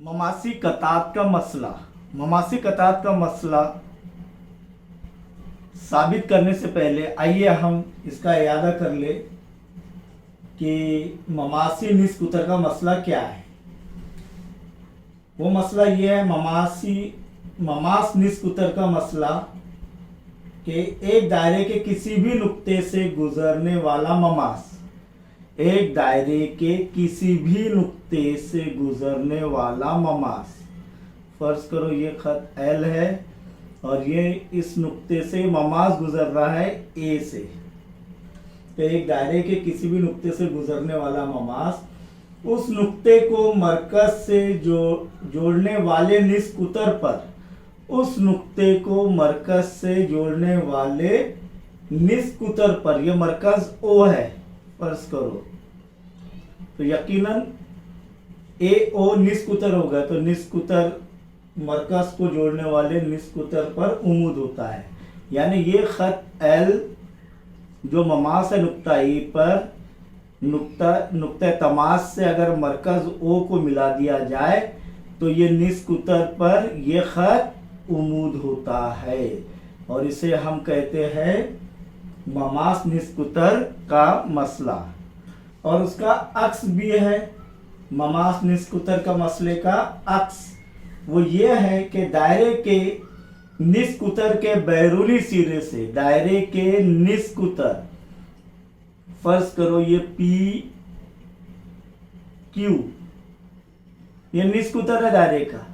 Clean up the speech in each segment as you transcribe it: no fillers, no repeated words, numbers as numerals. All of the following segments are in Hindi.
ममासी कतात का मसला। ममासी कतात का मसला साबित करने से पहले आइए हम इसका इयादा कर ले कि ममासी निस्क उतर का मसला क्या है। वो मसला ये है ममास निस्क उतर का मसला कि एक दायरे के किसी भी नुक्ते से गुजरने वाला ममास, एक दायरे के किसी भी नुक्ते से गुजरने वाला ममास, फर्ज करो ये खत एल है और ये इस नुक्ते से ममास गुजर रहा है ए से, तो एक दायरे के किसी भी नुक्ते से गुजरने वाला ममास उस नुक्ते को मरकज से जोड़ने वाले निस्क उतर पर, उस नुक्ते को मरकज से जोड़ने वाले निस्क उतर पर, यह मरकज ओ है फर्ज करो, तो यकीनन ए ओ निस्क उतर होगा, तो निस्क उतर मरकज को जोड़ने वाले निस्क उतर पर उमूद होता है। यानी ये खत एल जो ममास है नुक्ता ई पर, नुक्ता तमास से अगर मरकज ओ को मिला दिया जाए तो ये निस्क उतर पर ये खत उमूद होता है और इसे हम कहते हैं ममास निस्क उतर का मसला। और उसका अक्स भी है, ममास निस्क उतर का मसले का अक्स वो ये है कि दायरे के निस्क उतर के बैरूनी सिरे से, दायरे के निस्क उतर, फर्ज करो ये पी क्यू, ये निस्क उतर है दायरे का,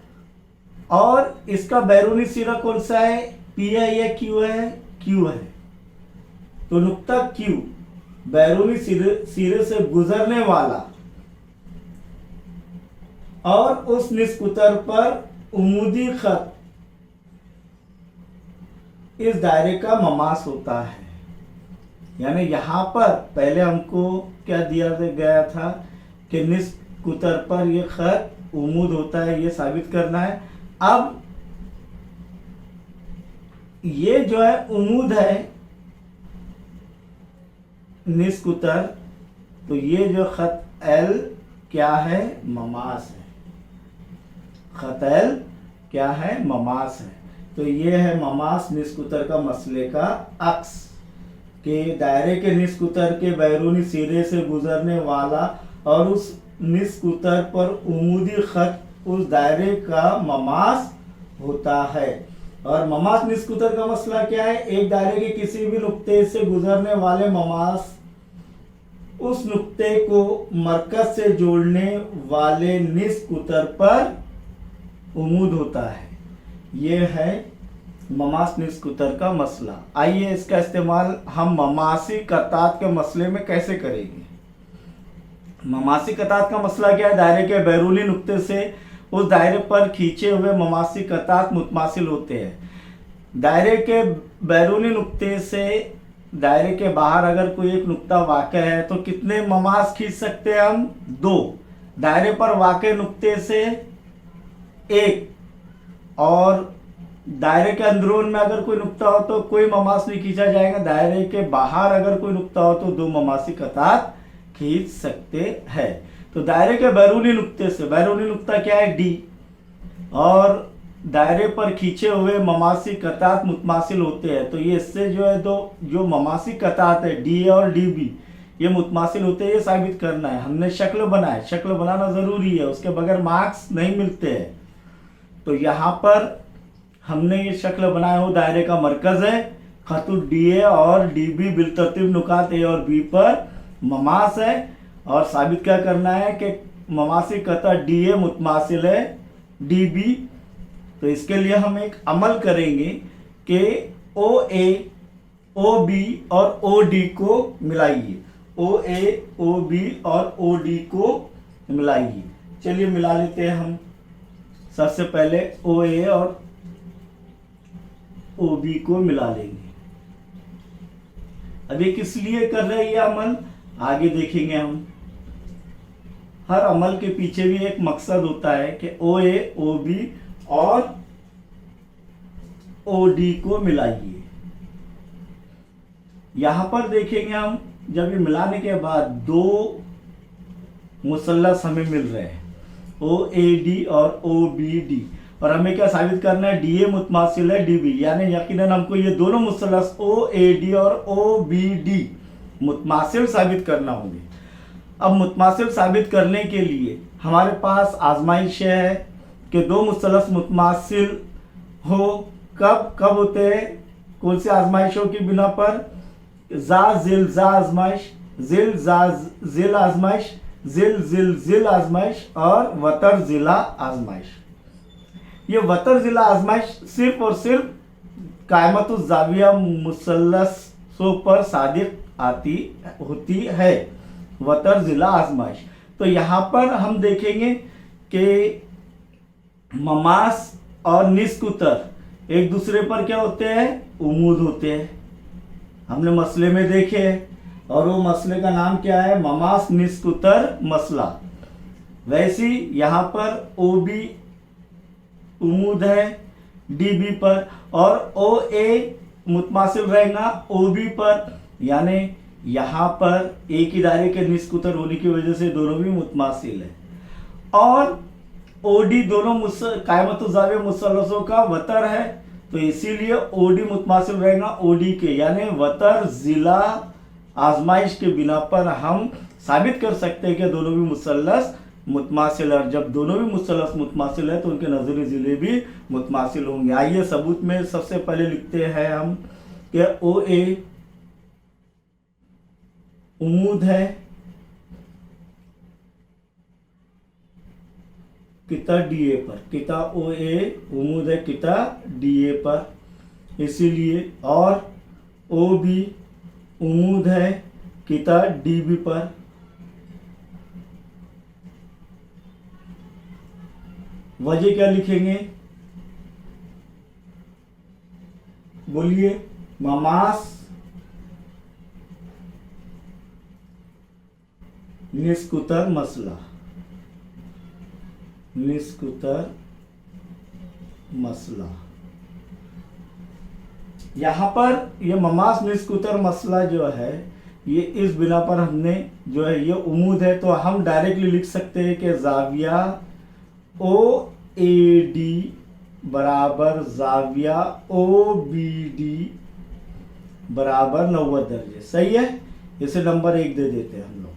और इसका बैरूनी सिरा कौन सा है, पी है या क्यू है, क्यू है, तो नुक्ता क्यू बैरूनी सिरे से गुजरने वाला और उस निस्क उतर पर उमूदी खत इस दायरे का ममास होता है। यानी यहां पर पहले हमको क्या दिया गया था कि निस्क उतर पर यह खत उमूद होता है, यह साबित करना है। अब ये जो है उमूद है निस्क उतर, तो ये जो खत एल क्या है, ममास है, खत एल क्या है, ममास है। तो ये है ममास निस्क उतर का मसले का अक्स कि दायरे के निस्क उतर के बैरूनी सिरे से गुजरने वाला और उस निस्क उतर पर उमूदी खत उस दायरे का ममास होता है। और ममास निस्क उतर का मसला क्या है, एक दायरे के किसी भी नुक्ते से गुजरने वाले ममास उस नुक्ते को मरकज से जोड़ने वाले निस्क उतर पर उमूद होता है। यह है ममास निस्क उतर का मसला। आइए इसका इस्तेमाल हम ममासी कतात के मसले में कैसे करेंगे। ममासी कतात का मसला क्या है, दायरे के बैरूनी नुक्ते से उस दायरे पर खींचे हुए ममासी कतात मुतमासिल होते हैं। दायरे के बैरूनी नुक्ते से दायरे के बाहर अगर कोई एक नुक्ता वाक़ है तो कितने ममास खींच सकते हैं हम, दो। दायरे पर वाक़ नुक्ते से एक, और दायरे के अंदरून में अगर कोई नुक्ता हो तो कोई ममास नहीं खींचा जाएगा। दायरे के बाहर अगर कोई नुक्ता हो तो दो ममासी कतात खींच सकते हैं। तो दायरे के बैरूनी नुक्ते से, बैरूनी नुक्ता क्या है, डी, और दायरे पर खींचे हुए ममासी कतात मुतमासिल होते हैं, तो ये इससे जो है दो जो ममासी कतात है डी और डी बी ये मुतमासिल होते हैं, ये साबित करना है। हमने शक्ल बनाए, शक्ल बनाना जरूरी है, उसके बगैर मार्क्स नहीं मिलते हैं। तो यहाँ पर हमने ये शक्ल बनाया हो, दायरे का मरकज है, खतुत डी ए और डी बी बिलतरतीब नुकात ए और बी पर ममास है, और साबित क्या करना है कि ममासी कतात डी ए मुतमासिल है डी बी। तो इसके लिए हम एक अमल करेंगे कि ओ ए, ओ बी और ओ डी को मिलाइए, ओ ए, ओ बी और ओ डी को मिलाइए। चलिए मिला लेते हैं हम। सबसे पहले ओ ए और ओ बी को मिला लेंगे। अब ये किस लिए कर रहे हैं ये अमल, आगे देखेंगे हम। हर अमल के पीछे भी एक मकसद होता है कि ओ ए, ओ बी और ओ डी को मिलाइए। यहां पर देखेंगे हम, जब ये मिलाने के बाद दो मुसल्लस हमें मिल रहे हैं, OAD और OBD। और हमें क्या साबित करना है, DA मुतमासिल है DB, यानी यकीनन हमको ये दोनों मुसल्लस OAD और OBD मुतमासिल साबित करना होंगे। अब मुतमासिल साबित करने के लिए हमारे पास आजमाइश है कि दो मुसल्लस मुतमासिल हो, कब कब होते हैं, कौन सी आजमाइशों की बिना पर, जा जिल जा आजमाइश, जिल जा जिल आजमाइश, जिल जिल जिल आजमाइश और वतर जिला आजमाइश। ये वतर जिला आजमाइश सिर्फ और सिर्फ कायमतुज जाविया मुसल्लसों पर सादिक आती होती है, वतर जिला आजमाइश। तो यहाँ पर हम देखेंगे कि ममास और निस्कुतर एक दूसरे पर क्या होते हैं, उमूद होते हैं। हमने मसले में देखे और वो मसले का नाम क्या है, ममास निस्कुतर मसला। वैसी यहाँ पर OB उमूद है DB पर और OA मुतमासिल रहेगा OB पर, यानी यहाँ पर एक ही दायरे के निस्कुतर होने की वजह से दोनों भी मुतमासिल है। और OD दोनों कायमतुज जाविया मुसल्लसों का वतर है, तो इसीलिए OD मुतमासिल रहेगा OD के, यानी वतर जिला आजमाइश के बिना पर हम साबित कर सकते हैं कि दोनों भी मुसल्लस मुतमासिल है। और जब दोनों भी मुसल्लस मुतमासिल है तो उनके नजरी जिले भी मुतमासिल होंगे। आइए सबूत में सबसे पहले लिखते हैं हम कि OA उमूद है किता DA पर, किता OA उमूद है किता DA पर, इसीलिए और OB उमूद है किता DB पर। वजह क्या लिखेंगे, बोलिए, ममास निस्कुतर मसला, निस्कुतर मसला। यहाँ पर ये ममास निस्कुतर मसला जो है, ये इस बिना पर हमने जो है ये उमूद है, तो हम डायरेक्टली लिख सकते हैं कि जाविया OAD बराबर जाविया OBD बराबर 90 दर्जे। सही है, इसे नंबर 1 दे देते हैं हम लोग,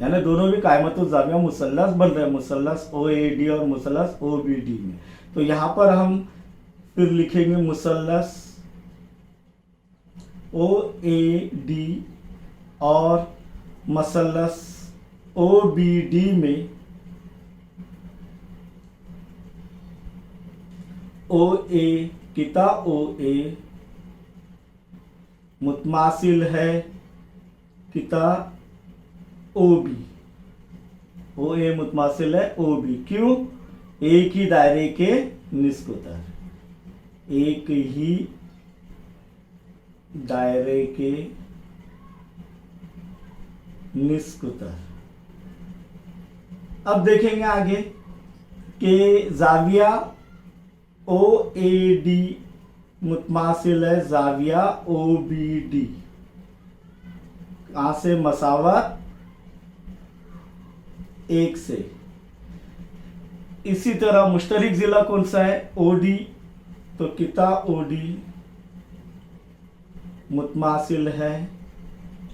यानी दोनों भी कायमतुज जाविया मुसल्लस बन रहे हैं, मुसल्लस OAD और मुसल्लस OBD में। तो यहाँ पर हम फिर लिखेंगे मुसल्लस OAD और मुसल्लस OBD में OA किता OA मुतमासिल है किता OB, OA मुतमासिल है OB। क्यों, एक ही दायरे के निस्कुतर, एक ही दायरे के निस्कुतर। अब देखेंगे आगे कि जाविया OAD मुतमासिल है जाविया OBD, कहाँ से, मसावत 1 से। इसी तरह मुश्तरिक जिला कौन सा है, OD, तो किता OD मुतमासिल है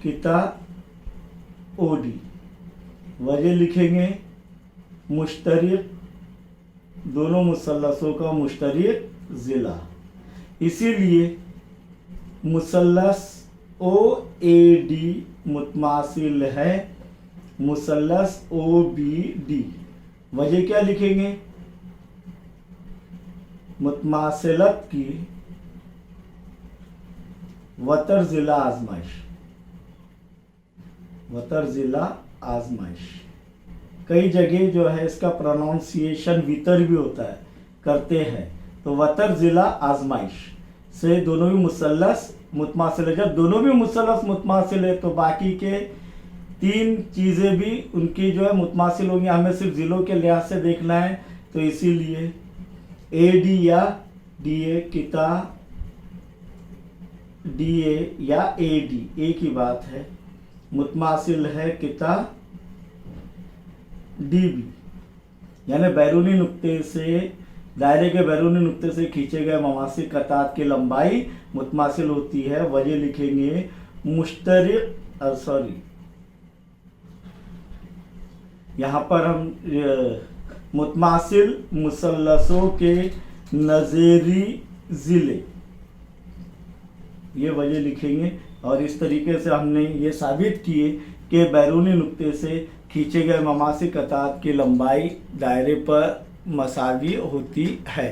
किता OD। वजह लिखेंगे, मुश्तरिक दोनों मुसल्लसों का मुश्तरिक जिला, इसीलिए मुसल्लस OAD मुतमासिल है मुसल्लस OBD। वजह क्या लिखेंगे, मुतमासिलत की वतर जिला आजमाइश, वतर जिला आजमाइश। कई जगह जो है इसका प्रोनाउंसिएशन वितर भी होता है, करते हैं, तो वतर जिला आजमाइश से दोनों भी मुसल्लस मुतमासिल है। जब दोनों भी मुसल्लस मुतमासिल है तो बाकी के 3 चीज़ें भी उनकी जो है मुतमासिल होंगी, हमें सिर्फ जिलों के लिहाज से देखना है। तो इसीलिए AD या DA किता DA या AD एक ही बात है, मुतमासिल है किता DB, यानी बैरूनी नुक्ते से, दायरे के बैरूनी नुक्ते से खींचे गए ममासिल कतात की लंबाई मुतमासिल होती है। वजह लिखेंगे मुश्तरिक, सॉरी यहाँ पर हम मुतमासिल मुसल्लसों के नज़ेरी ज़िले, ये वजह लिखेंगे। और इस तरीके से हमने ये साबित किए कि बैरूनी नुक्ते से खींचे गए ममासिल कतात की लंबाई दायरे पर मसावी होती है।